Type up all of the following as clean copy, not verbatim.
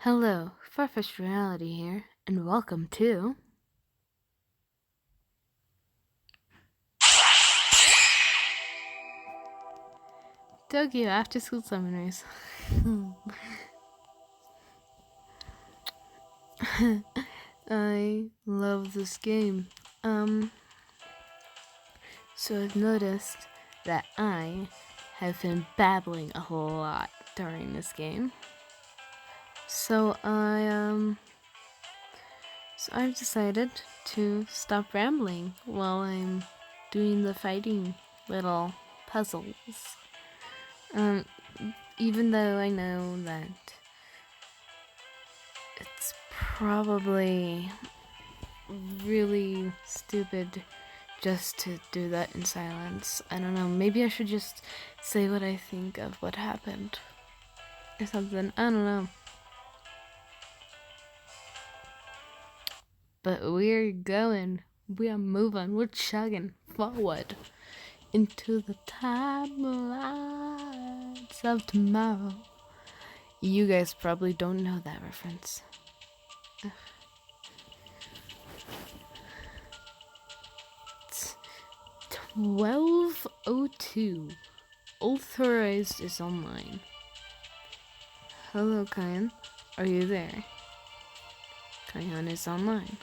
Hello, Farfetched Reality here, and welcome to Tokyo Afterschool Summoners. I love this game. So I've noticed that I have been babbling a whole lot during this game. So I've decided to stop rambling while I'm doing the fighting little puzzles. Even though I know that it's probably really stupid just to do that in silence. I don't know, maybe I should just say what I think of what happened or something. I don't know. But we're going. We are moving. We're chugging forward into the timelines of tomorrow. You guys probably don't know that reference. It's 12:02. Authorized is online. Hello, Kyan. Are you there? Kyan is online.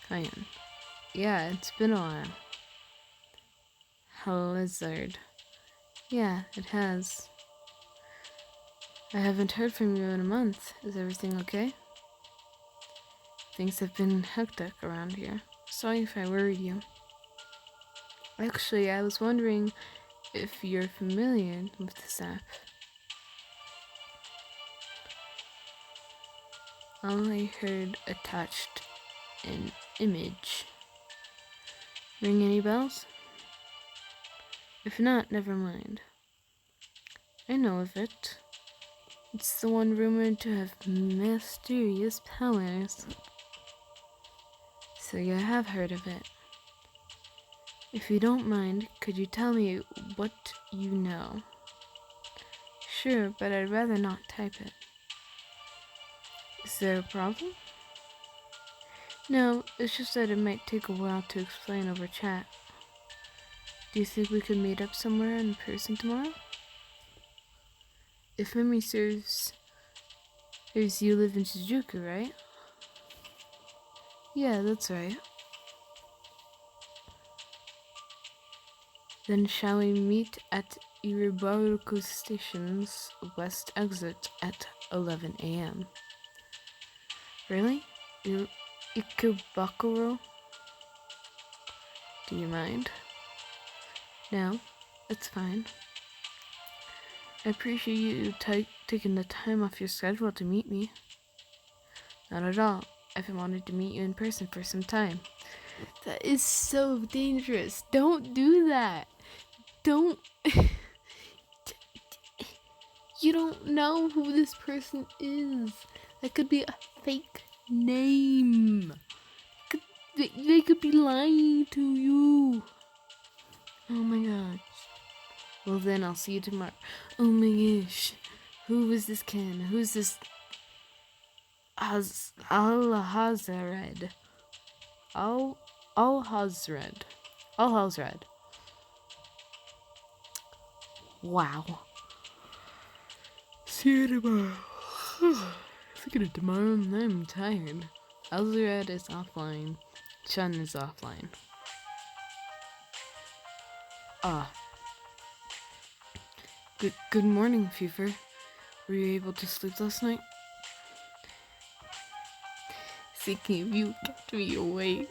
Kyan. Yeah, it's been a while. Lizard. Yeah, it has. I haven't heard from you in a month. Is everything okay? Things have been hectic around here. Sorry if I worried you. Actually, I was wondering if you're familiar with this app. I heard attached an image. Ring any bells? If not, never mind. I know of it. It's the one rumored to have mysterious powers. So you have heard of it. If you don't mind, could you tell me what you know? Sure, but I'd rather not type it. Is there a problem? No, it's just that it might take a while to explain over chat. Do you think we could meet up somewhere in person tomorrow? If memory serves, you live in Shizuku, right? Yeah, that's right. Then shall we meet at Iribaruku Station's west exit at 11 a.m.? Really? Ikebukuro? Do you mind? No, it's fine. I appreciate you taking the time off your schedule to meet me. Not at all. I've wanted to meet you in person for some time. That is so dangerous. Don't do that. Don't. You don't know who this person is. That could be a fake name. They could be lying to you. Oh my gosh. Well then, I'll see you tomorrow. Oh my gosh. Who is this Ken? Who's this Al-Hazred? Al-Hazred. Wow. See you tomorrow. Look at tomorrow, I'm tired. Al-Hazred is offline. Chun is offline. Good morning, Fever. Were you able to sleep last night? Thinking of you kept me awake.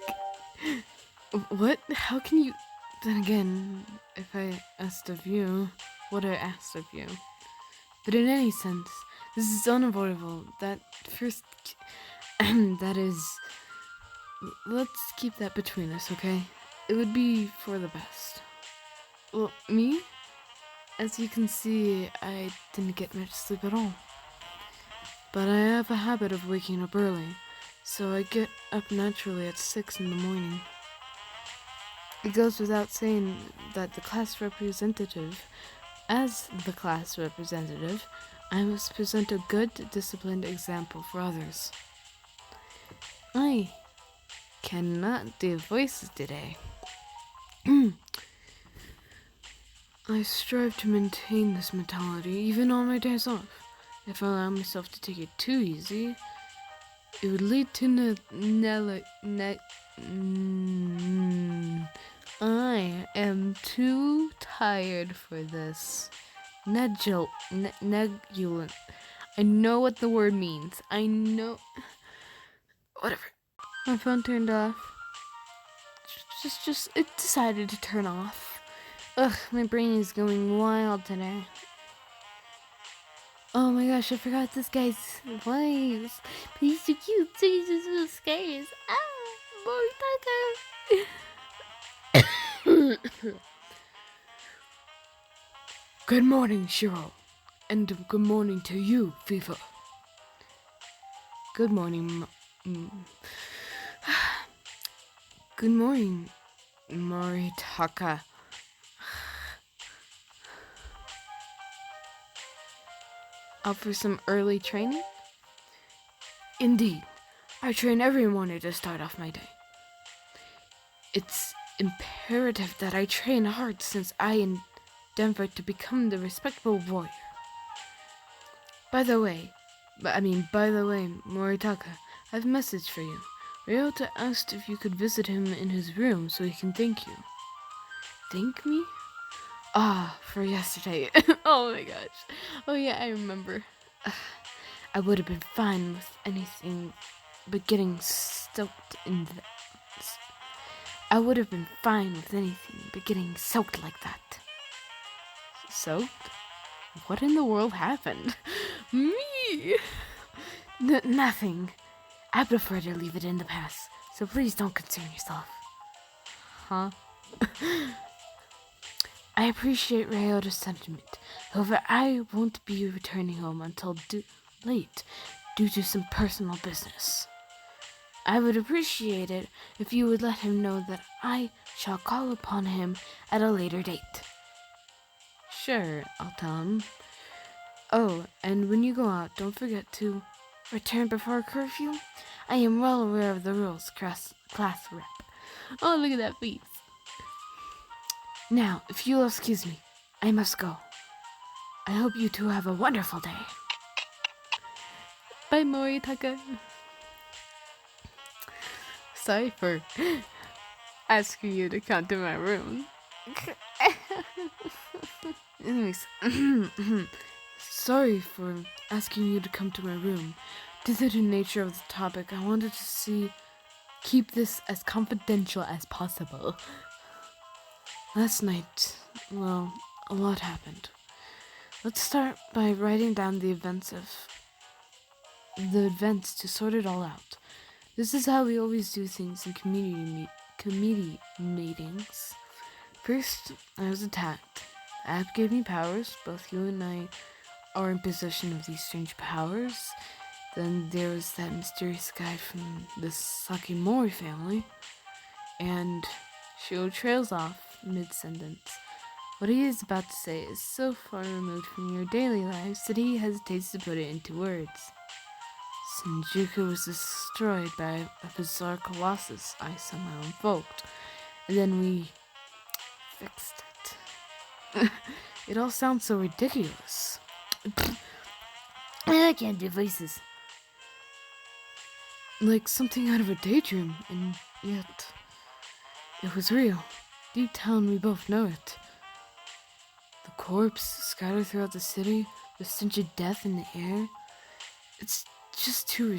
What? How can you... Then again, if I asked of you, what I asked of you. But in any sense, this is unavoidable. That first... that is... Let's keep that between us, okay? It would be for the best. Well, me? As you can see, I didn't get much sleep at all. But I have a habit of waking up early, so I get up naturally at 6 in the morning. It goes without saying that the class representative As the class representative, I must present a good, disciplined example for others. I cannot do voices today. I strive to maintain this mentality even on my days off. If I allow myself to take it too easy, it would lead to I am too tired for this. Negulant. I know what the word means. I know. Whatever. My phone turned off. It decided to turn off. Ugh, my brain is going wild today. Oh my gosh, I forgot this guy's voice. But he's so cute, so he's just so scary. Moritaga. Good morning, Shiro. And good morning to you, FIFA. Good morning, Good morning, Moritaka. Out for some early training? Indeed. I train every morning to start off my day. It's imperative that I train hard since I endeavor to become the respectable warrior. By the way, Moritaka, I have a message for you. Ryota asked if you could visit him in his room so he can thank you. Thank me? Ah, for yesterday. Oh my gosh. Oh yeah, I remember. I would have been fine with anything but getting soaked I would have been fine with anything but getting soaked like that. Soaked? What in the world happened? Me? Nothing. I prefer to leave it in the past, so please don't concern yourself. Huh? I appreciate Ryota's sentiment. However, I won't be returning home until late due to some personal business. I would appreciate it if you would let him know that I shall call upon him at a later date. Sure, I'll tell him. Oh, and when you go out, don't forget to return before curfew. I am well aware of the rules, class rep. Oh, look at that face. Now, if you'll excuse me, I must go. I hope you two have a wonderful day. Bye, Moritaka. Sorry for asking you to come to my room. Anyways, sorry for asking you to come to my room. Due to the nature of the topic, I wanted to keep this as confidential as possible. Last night, well, a lot happened. Let's start by writing down the events to sort it all out. This is how we always do things in committee meetings. First, I was attacked. The app gave me powers. Both you and I are in possession of these strange powers. Then there was that mysterious guy from the Sakimori family. And Shiro trails off mid-sentence. What he is about to say is so far removed from your daily lives that he hesitates to put it into words. Shinjuku was destroyed by a bizarre colossus I somehow invoked, and then we fixed it. It all sounds so ridiculous. I can't do voices. Like something out of a daydream, and yet it was real. Deep down, we both know it. The corpse scattered throughout the city, the stench of death in the air. It's just too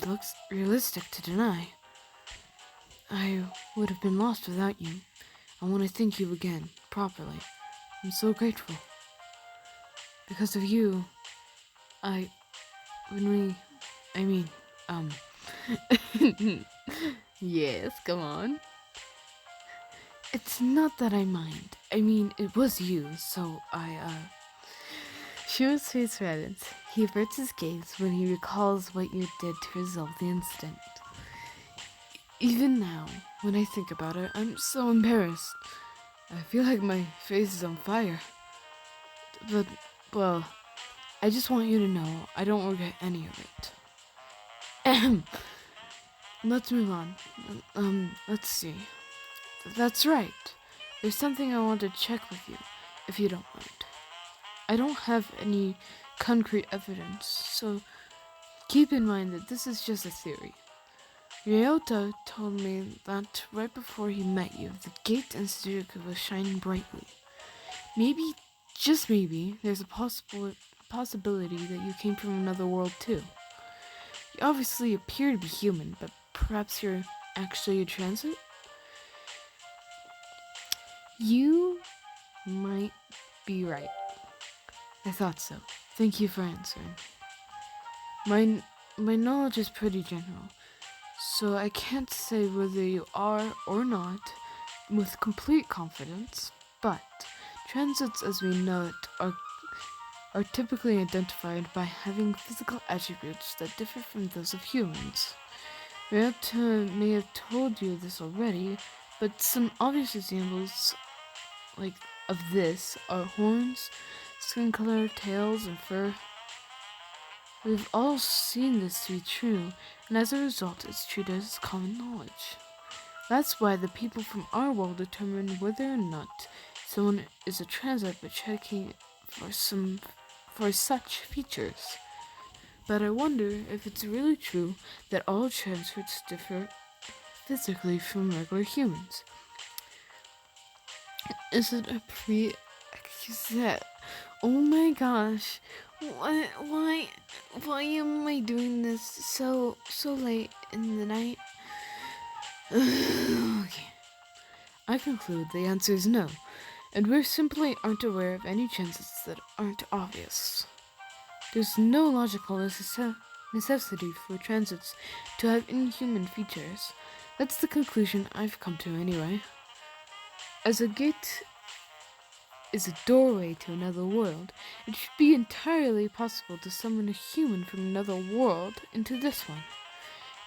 realistic to deny. I would have been lost without you. I want to thank you again, properly. I'm so grateful. Because of you, yes, come on. It's not that I mind. I mean, it was you, so Shiro's face reddens. He averts his gaze when he recalls what you did to resolve the incident. Even now, when I think about it, I'm so embarrassed. I feel like my face is on fire. But, well, I just want you to know I don't regret any of it. Ahem. Let's move on. Let's see. That's right. There's something I want to check with you, if you don't mind. I don't have any concrete evidence, so keep in mind that this is just a theory. Ryota told me that right before he met you, the gate in Suzuka was shining brightly. Maybe, just maybe, there's a possibility that you came from another world too. You obviously appear to be human, but perhaps you're actually a transit? You might be right. I thought so. Thank you for answering. My knowledge is pretty general, so I can't say whether you are or not with complete confidence, but transits as we know it are typically identified by having physical attributes that differ from those of humans. Ryota may have told you this already, but some obvious examples of this are horns, skin color, tails, and fur. We've all seen this to be true, and as a result, it's treated as common knowledge. That's why the people from our world determine whether or not someone is a transit by checking for such features. But I wonder if it's really true that all transits differ physically from regular humans. Is it a prerequisite? Oh my gosh. Why am I doing this so late in the night? Okay. I conclude the answer is no, and we simply aren't aware of any transits that aren't obvious. There's no logical necessity for transits to have inhuman features. That's the conclusion I've come to anyway. As a gate is a doorway to another world, it should be entirely possible to summon a human from another world into this one.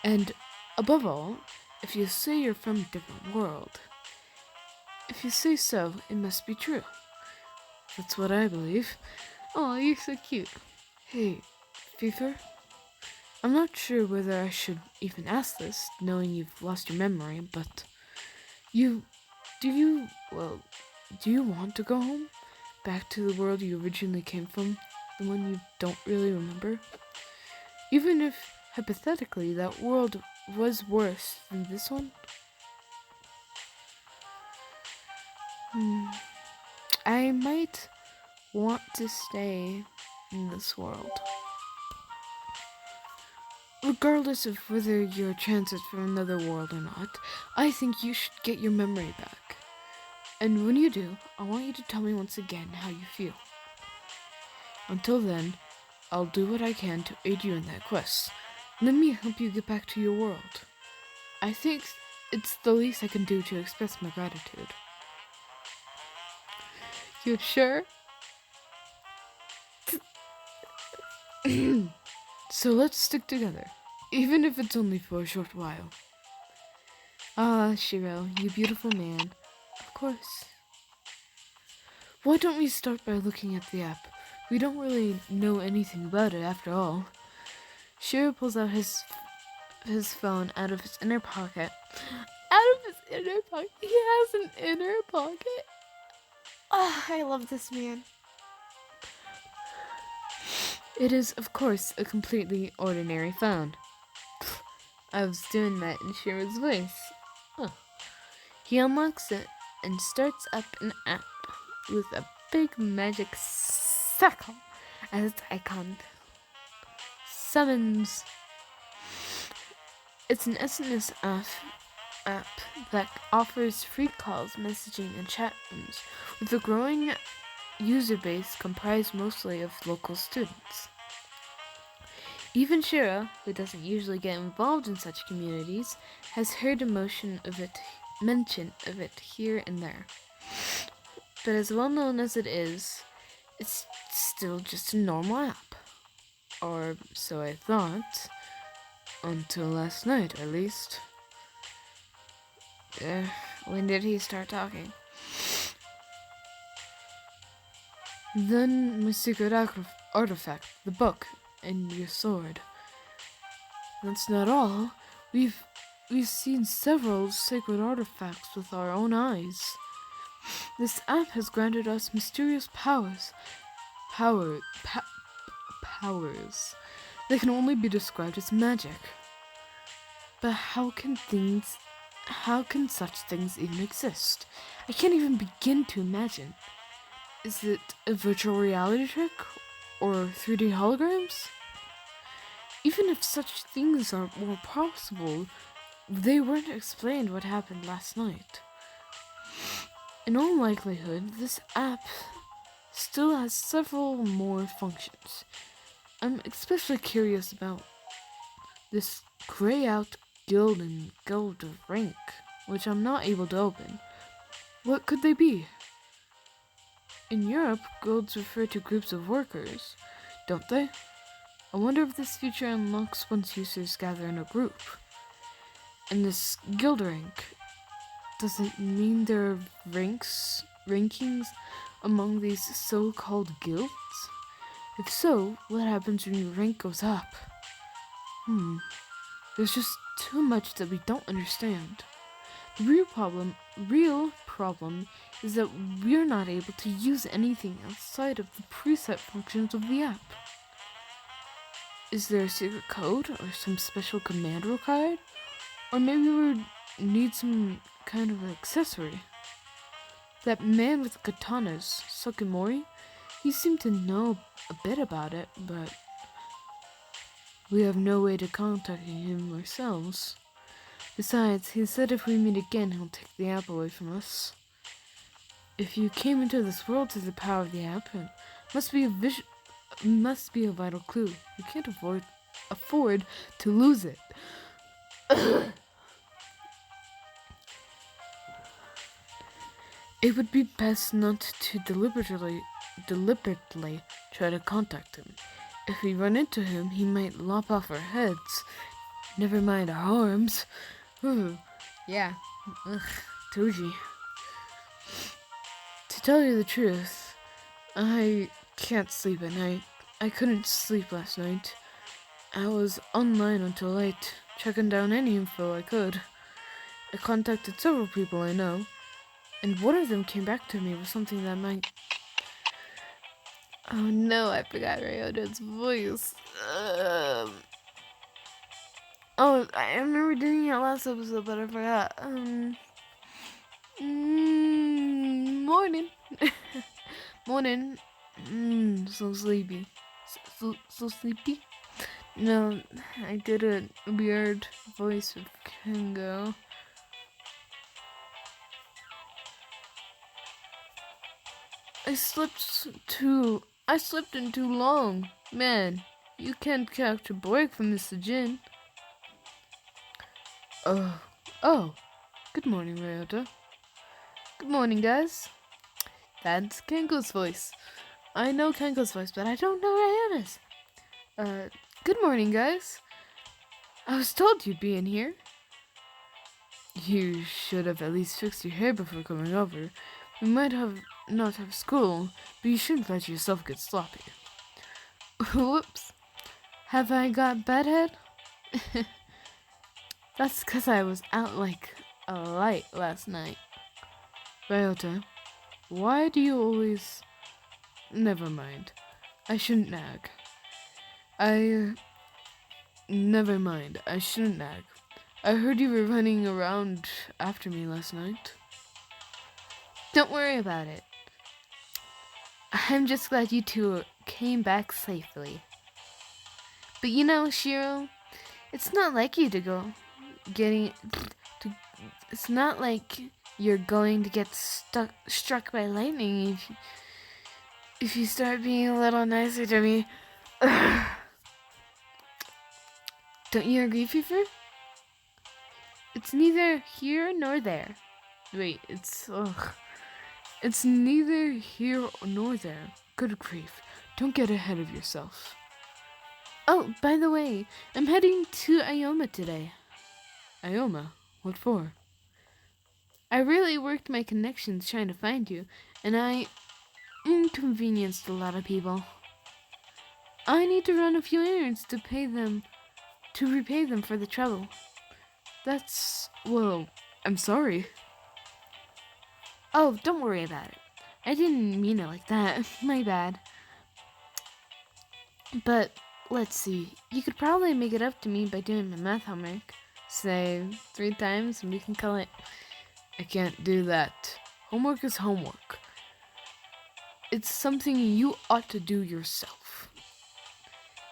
And, above all, if you say you're from a different world, if you say so, it must be true. That's what I believe. Oh, you're so cute. Hey, Fever? I'm not sure whether I should even ask this, knowing you've lost your memory, but do you want to go home? Back to the world you originally came from? The one you don't really remember? Even if, hypothetically, that world was worse than this one? I might want to stay in this world. Regardless of whether you're a transit from another world or not, I think you should get your memory back. And when you do, I want you to tell me once again how you feel. Until then, I'll do what I can to aid you in that quest. Let me help you get back to your world. I think it's the least I can do to express my gratitude. You sure? So let's stick together, even if it's only for a short while. Ah, Shiro, you beautiful man. Of course. Why don't we start by looking at the app? We don't really know anything about it after all. Shiro pulls out his phone out of his inner pocket. Out of his inner pocket? He has an inner pocket? Ah, I love this man. It is, of course, a completely ordinary phone. I was doing that in Shiro's voice. Huh. He unlocks it and starts up an app with a big magic circle as its icon. Summons. It's an SMS app that offers free calls, messaging, and chat rooms, with a growing user base comprised mostly of local students. Even Shiro, who doesn't usually get involved in such communities, has heard mention of it here and there. But as well known as it is, it's still just a normal app. Or so I thought. Until last night, at least. When did he start talking? Then my secret artifact, the book, and your sword. That's not all. We've we've seen several sacred artifacts with our own eyes. This app has granted us mysterious power, pa- powers that can only be described as magic. But how can such things even exist? I can't even begin to imagine. Is it a virtual reality trick? Or 3D holograms? Even if such things were possible, they weren't explained what happened last night. In all likelihood, this app still has several more functions. I'm especially curious about this grey out guild rank, which I'm not able to open. What could they be? In Europe, guilds refer to groups of workers, don't they? I wonder if this feature unlocks once users gather in a group. And this guild rank, does it mean there are rankings among these so-called guilds? If so, what happens when your rank goes up? There's just too much that we don't understand. The real problem is that we're not able to use anything outside of the preset functions of the app. Is there a secret code or some special command required? Or maybe we need some kind of accessory. That man with the katanas, Sukimori, he seemed to know a bit about it, but we have no way to contact him ourselves. Besides, he said if we meet again, he'll take the app away from us. If you came into this world through the power of the app, it must be a vital clue. You can't afford to lose it. It would be best not to deliberately try to contact him. If we run into him, he might lop off our heads. Never mind our arms. Ooh, yeah. Ugh, Toji. To tell you the truth, I can't sleep at night. I couldn't sleep last night. I was online until late, checking down any info I could. I contacted several people I know, and one of them came back to me with something that might... Oh no, I forgot Ryota's voice. Oh, I remember doing it last episode, but I forgot. Morning. Morning. So sleepy. So sleepy. No, I did a weird voice of Kengo. I slept in too long. Man, you can't catch a break from Mr. Jin. Oh. Good morning, Ryota. Good morning, guys. That's Kengo's voice. I know Kengo's voice, but I don't know Ryota's. Good morning, guys. I was told you'd be in here. You should have at least fixed your hair before coming over. We might not have school, but you shouldn't let yourself get sloppy. Whoops. Have I got bedhead? That's because I was out like a light last night. Ryota, why do you always... Never mind. I shouldn't nag. Never mind. I shouldn't nag. I heard you were running around after me last night. Don't worry about it. I'm just glad you two came back safely. But you know, Shiro, it's not like you to go it's not like you're going to get struck by lightning if you start being a little nicer to me. Don't you agree, Fever? It's neither here nor there. Wait, it's neither here nor there. Good grief. Don't get ahead of yourself. Oh, by the way, I'm heading to Ioma today. Ioma? What for? I really worked my connections trying to find you, and inconvenienced a lot of people. I need to run a few errands to repay them for the trouble. Well, I'm sorry. Oh, don't worry about it. I didn't mean it like that. My bad. But, let's see. You could probably make it up to me by doing my math homework. Say 3 times and we can call it. I can't do that. Homework is homework. It's something you ought to do yourself.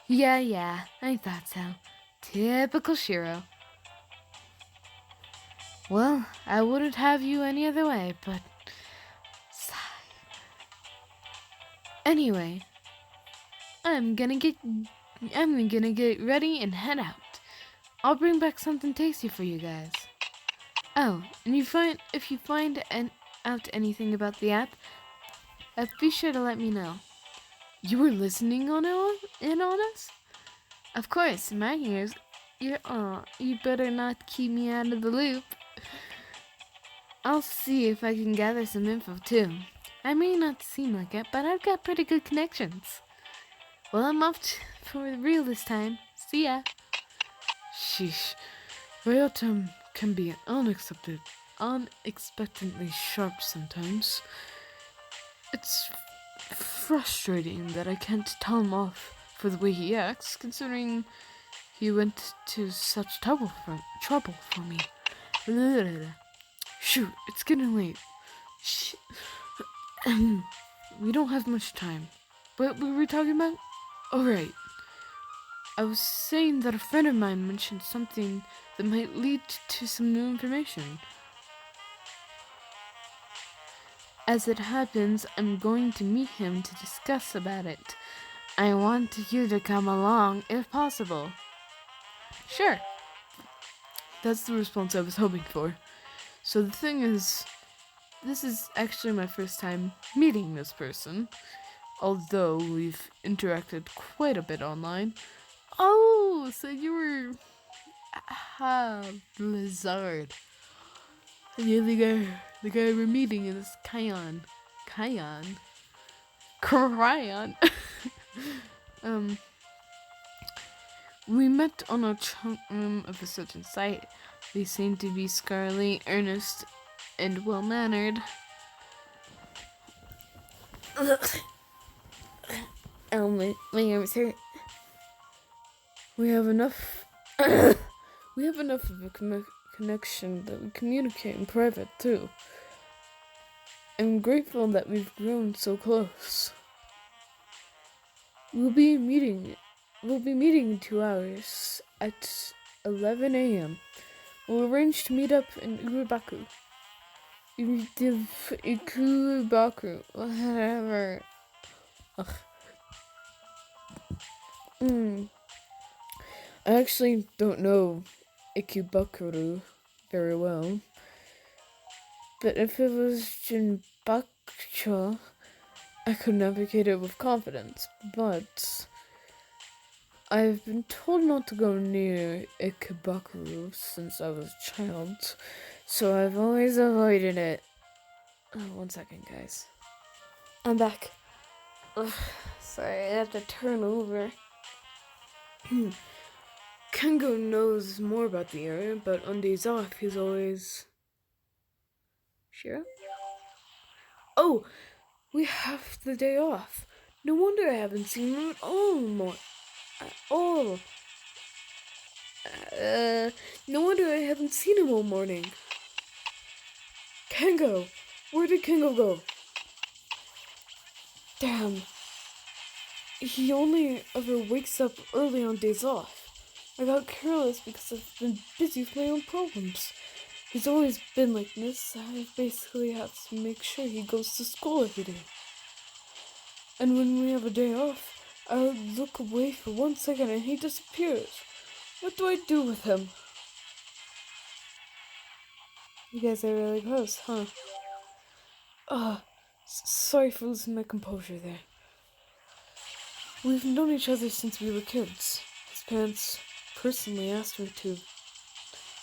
Yeah, I thought so. Typical Shiro. Well, I wouldn't have you any other way, but... Sigh. Anyway, I'm gonna get ready and head out. I'll bring back something tasty for you guys. Oh, and if you find out anything about the app, be sure to let me know. You were listening in on us? Of course, in my ears. You better not keep me out of the loop. I'll see if I can gather some info too. I may not seem like it, but I've got pretty good connections. Well, I'm off for real this time. See ya. Sheesh. Ryotam can be unexpectedly sharp sometimes. It's frustrating that I can't tell him off for the way he acts, considering he went to such trouble for me. Shoot, it's getting late. We don't have much time. What were we talking about? Alright. I was saying that a friend of mine mentioned something that might lead to some new information. As it happens, I'm going to meet him to discuss about it. I want you to come along, if possible. Sure. That's the response I was hoping for. So the thing is, this is actually my first time meeting this person, although we've interacted quite a bit online. Oh, so you were... Blizzard. Yeah, the guy we're meeting is Kion. Cryon. We met on a chat room of a certain site. They seem to be scholarly, earnest, and well-mannered. My arms hurt. We have enough of a connection that we communicate in private, too. I'm grateful that we've grown so close. We'll be meeting in 2 hours at 11 a.m. We'll arrange to meet up in Ikubaku. Whatever. I actually don't know Ikebukuro very well. But if it was Jinbakucho, I could navigate it with confidence. But I've been told not to go near Ikebukuro since I was a child, so I've always avoided it. Oh, 1 second, guys. I'm back. Ugh, sorry, I had to turn over. Kengo knows more about the area, but on days off, he's always... Shiro? Oh, we have the day off. No wonder I haven't seen him at all no wonder I haven't seen him all morning. Kengo! Where did Kengo go? Damn. He only ever wakes up early on days off. I got careless because I've been busy with my own problems. He's always been like this. I basically have to make sure he goes to school every day. And when we have a day off, I'll look away for 1 second and he disappears. What do I do with him? You guys are really close, huh? Sorry for losing my composure there. We've known each other since we were kids. His parents personally asked me to.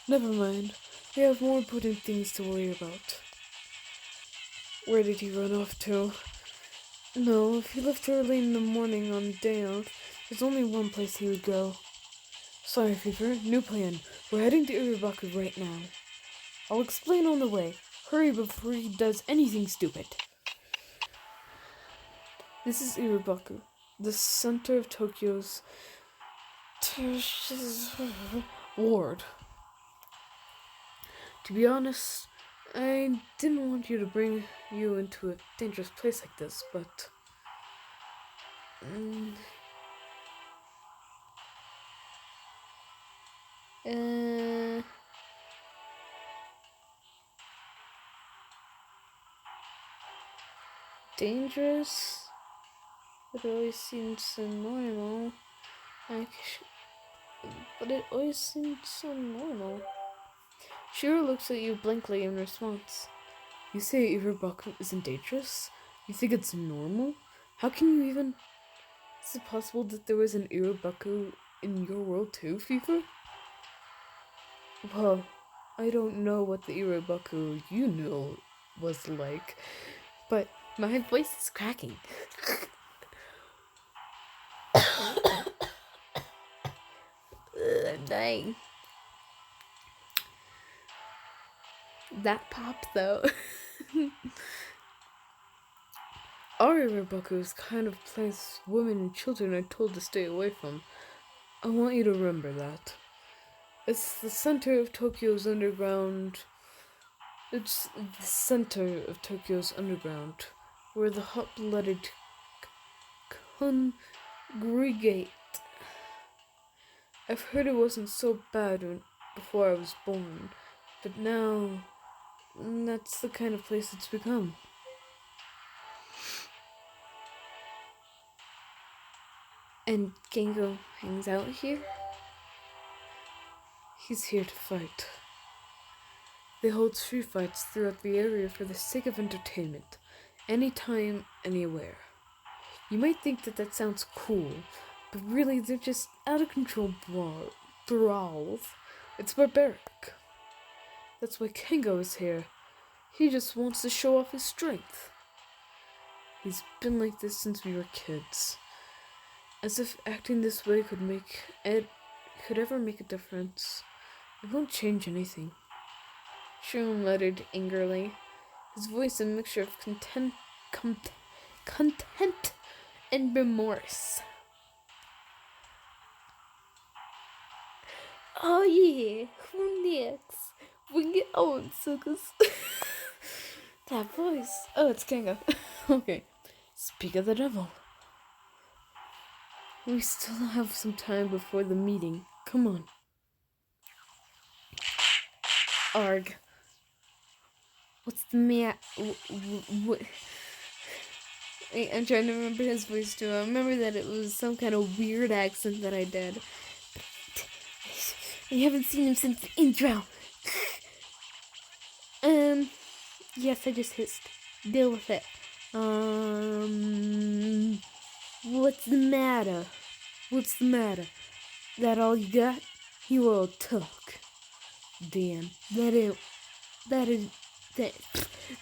Never mind. We have more important things to worry about. Where did he run off to? No, if he left early in the morning on day off, there's only one place he would go. Sorry, Fever. New plan. We're heading to Iribaku right now. I'll explain on the way. Hurry before he does anything stupid. This is Iribaku, the center of Tokyo's ward. To be honest, I didn't want you to bring you into a dangerous place like this, but... dangerous? It always seemed so normal. But it always seemed so normal. Shiro looks at you blankly in response. You say Iribaku isn't dangerous? You think it's normal? How can you even... Is it possible that there was an Iribaku in your world too, Fever? Well, I don't know what the Iribaku you knew was like, but my voice is cracking. I'm dying. That pop, though. Our Iribaku is kind of place women and children are told to stay away from. I want you to remember that. It's the center of Tokyo's underground. It's the center of Tokyo's underground, where the hot-blooded congregate. I've heard it wasn't so bad before I was born, but now that's the kind of place it's become. And Gengo hangs out here? He's here to fight. They hold street fights throughout the area for the sake of entertainment, anytime, anywhere. You might think that sounds cool, but really they're just out-of-control brawls. It's barbaric. That's why Kengo is here. He just wants to show off his strength. He's been like this since we were kids. As if acting this way could ever make a difference. It won't change anything. Shiro muttered angrily, his voice a mixture of content and remorse. Oh yeah, who next? Bring it on, suckers. That voice. Oh, it's Kengo. Okay. Speak of the devil. We still have some time before the meeting. Come on. Arg. What's the what? I'm trying to remember his voice too. I remember that it was some kind of weird accent that I did. I haven't seen him since the intro. Yes, I just hissed. Deal with it. What's the matter? What's the matter? That all you got? You all talk. Damn, that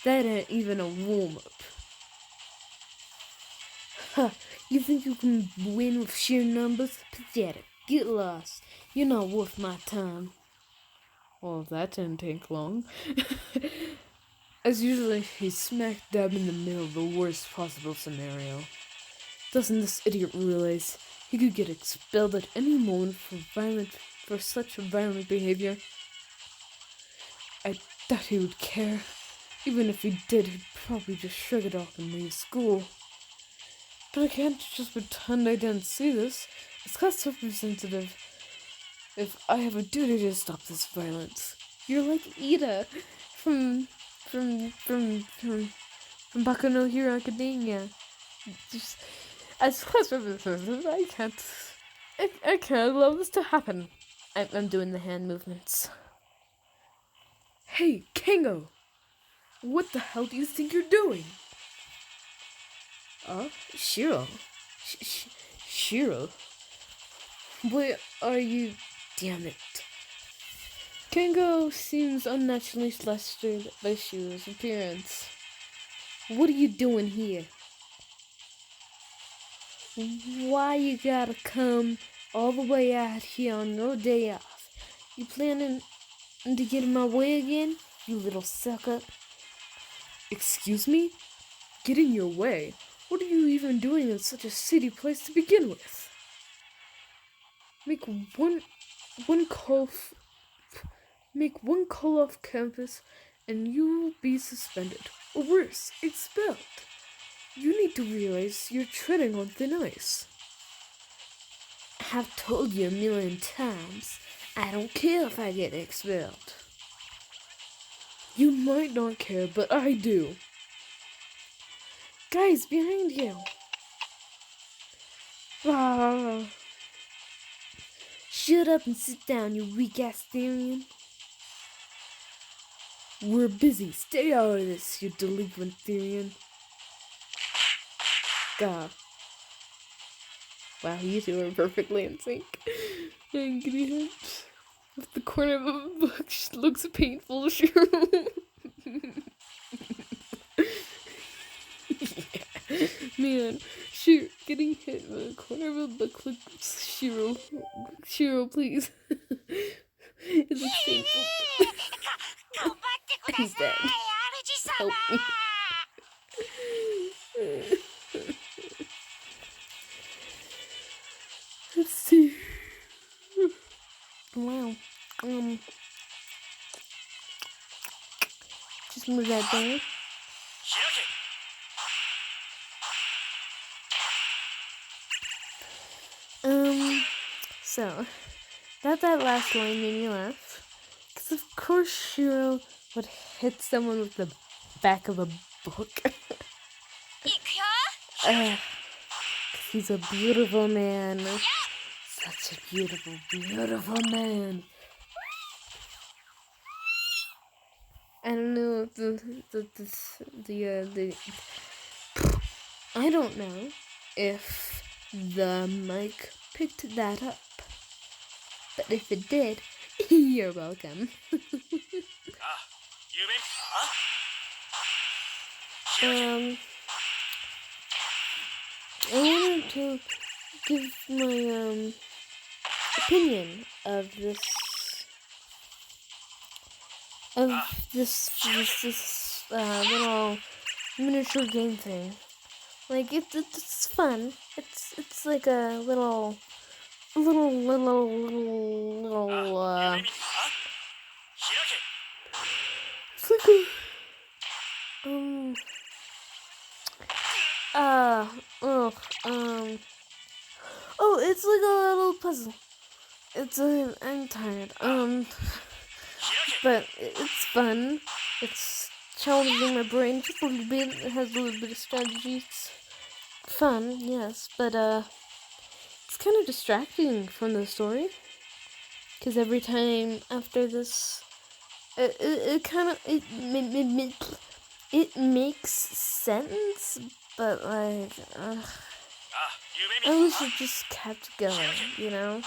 ain't even a warm-up. Huh, you think you can win with sheer numbers? Pathetic. Get lost. You're not worth my time. Well, that didn't take long. As usual, he's smack dab in the middle of the worst possible scenario. Doesn't this idiot realize he could get expelled at any moment for such violent behavior? I doubt he would care. Even if he did, he'd probably just shrug it off and leave school. But I can't just pretend I didn't see this. As class representative, if I have a duty to stop this violence. You're like Ida from Baku no Hero Academia. Just, as class representative, I can't allow this to happen. I'm doing the hand movements. Hey, Kengo! What the hell do you think you're doing? Shiro? Shiro? Where are you? Damn it. Kengo seems unnaturally flustered by Shiro's appearance. What are you doing here? Why you gotta come all the way out here on your day off? You planning to get in my way again, you little sucker? Excuse me? Get in your way? What are you even doing in such a city place to begin with? Make one call off campus and you'll be suspended, or worse, expelled. You need to realize you're treading on thin ice. I've told you a million times, I don't care if I get expelled. You might not care, but I do. Guys, behind you. Ah. Shut up and sit down, you weak-ass Therian. We're busy. Stay out of this, you delinquent Therian. God. Wow, you two are perfectly in sync. And getting hit with the corner of a book looks painful, sure. Yeah. Man, sure, getting hit with the corner of a book looks Shiro, please. It looks painful. He's dead. Help me. Let's see. Wow. Just move that down. So, that last line made me laugh. Because of course Shiro would hit someone with the back of a book. He's a beautiful man. Such a beautiful, beautiful man. I don't know I don't know if the mic picked that up. But if it did, you're welcome. I wanted to give my opinion of this little miniature game thing. Like it's fun. It's like a little it's like it's like a little puzzle. I'm tired. But it's fun. It's challenging my brain just a little bit. It has a little bit of strategy. It's fun, yes, but it's kind of distracting from the story. Because every time after this, it makes sense, but like, I wish it just kept going, you know,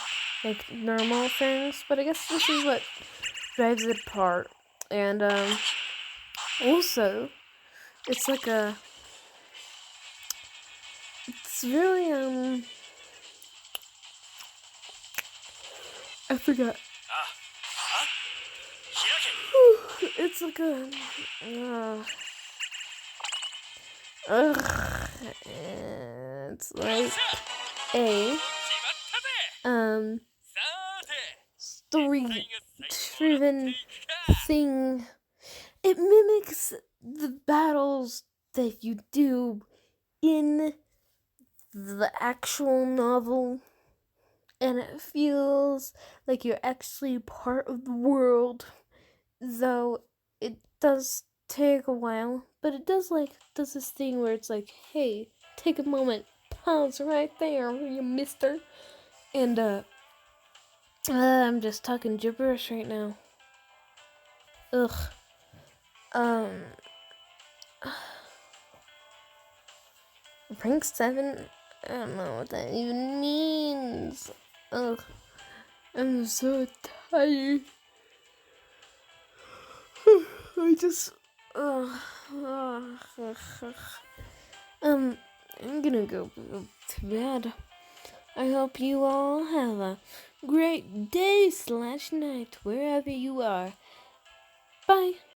like normal things. But I guess this is what drives it apart. And also, it's like it's really I forgot. It's like it's like a story-driven thing. It mimics the battles that you do in the actual novel, and it feels like you're actually part of the world, though it does take a while. But it does this thing where it's like, hey, take a moment, pause right there, you mister. And I'm just talking gibberish right now. Ugh. Rank 7? I don't know what that even means. Ugh. I'm so tired. I'm gonna go to bed. I hope you all have a great day/night wherever you are. Bye.